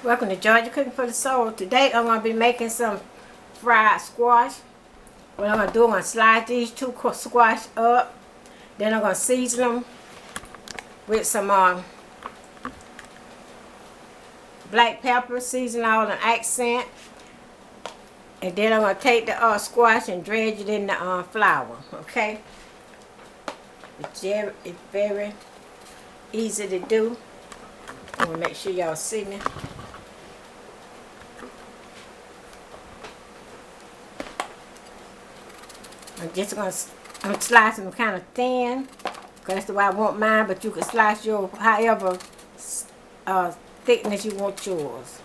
Welcome to Georgia Cooking for the Soul. Today I'm going to be making some fried squash. What I'm going to do, I'm going to slide these two squash up. Then I'm going to season them with some black pepper, season all an accent. And then I'm going to take the squash and dredge it in the flour. Okay? It's very easy to do. I'm going to make sure y'all see me. I'm slicing them kind of thin, because that's the way I want mine, but you can slice yours however thickness you want yours.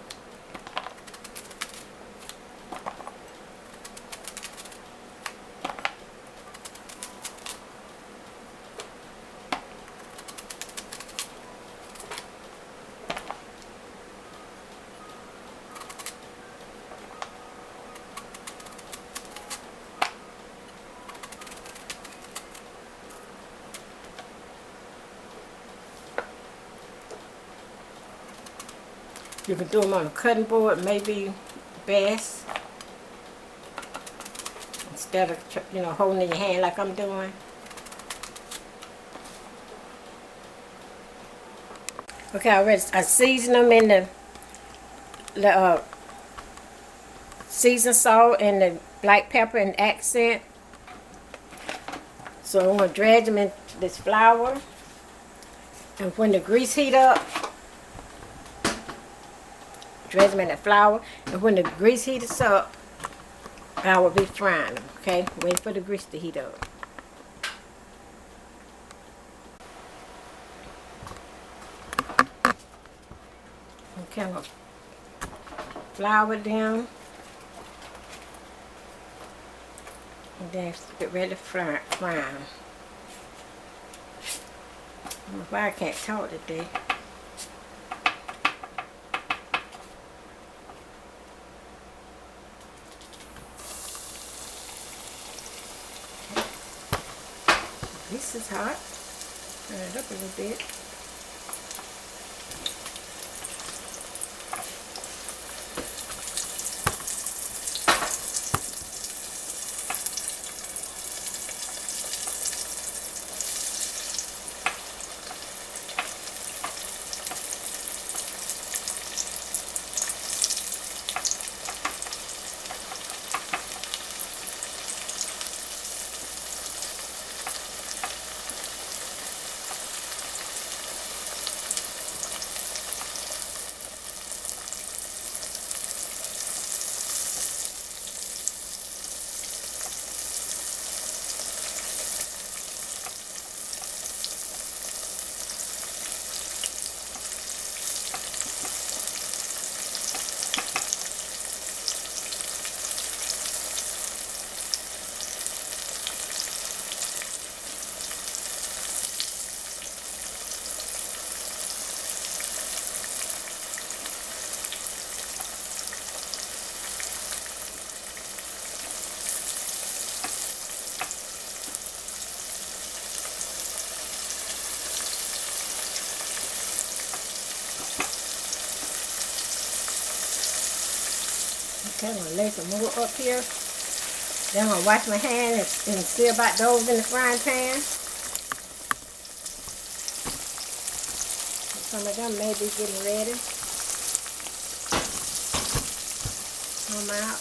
You can do them on a cutting board, maybe best, instead of holding in your hand like I'm doing. Okay, I seasoned them in the seasoned salt and the black pepper and accent. So I'm gonna dredge them in this flour, and when the grease heat up, dredge them in the flour, and when the grease heats up, I will be frying them. Okay, wait for the grease to heat up. Okay, I'm gonna flour them, and then get ready to fry them. I don't know why I can't talk today. This is hot. Turn it up a little bit. Okay, I'm going to lay some more up here. Then I'm going to wash my hands and see about those in the frying pan. Some of them may be getting ready. Come out.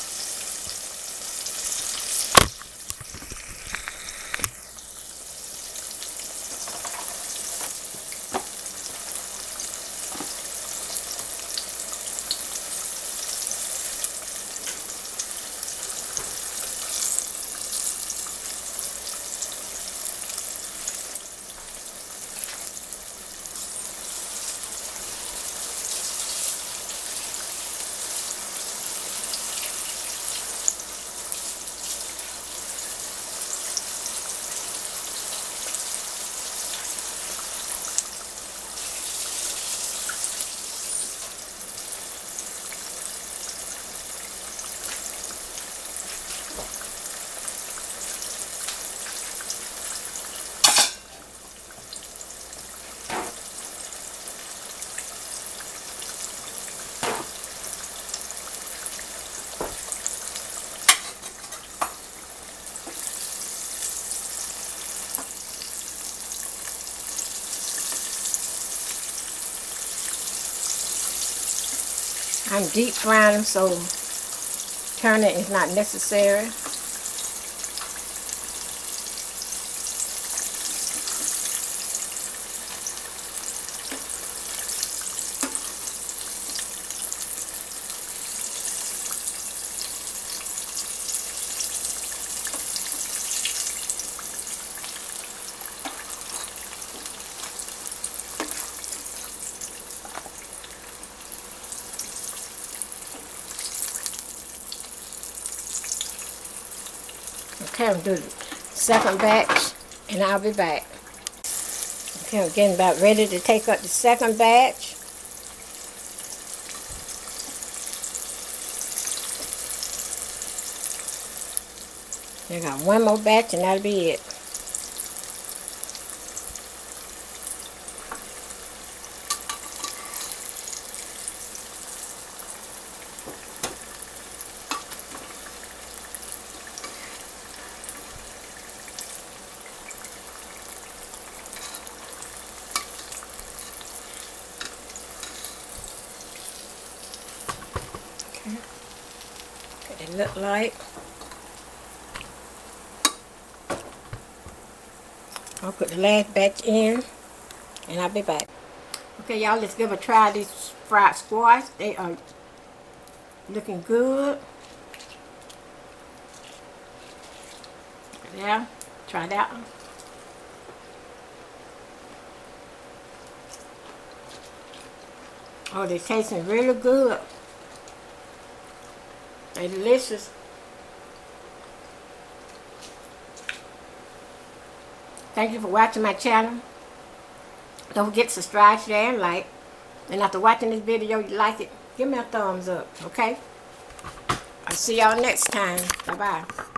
I'm deep frying them, so turning is not necessary. Okay, I'm doing the second batch, and I'll be back. Okay, I'm getting about ready to take up the second batch. I got one more batch, and that'll be it. What it look like. I'll put the last batch in, and I'll be back. Okay, y'all, let's give a try these fried squash. They are looking good. Yeah, try that one. Oh, they're tasting really good. They're delicious. Thank you for watching my channel. Don't forget to subscribe, share, and like. And after watching this video, you like it, give me a thumbs up, okay? I'll see y'all next time. Bye-bye.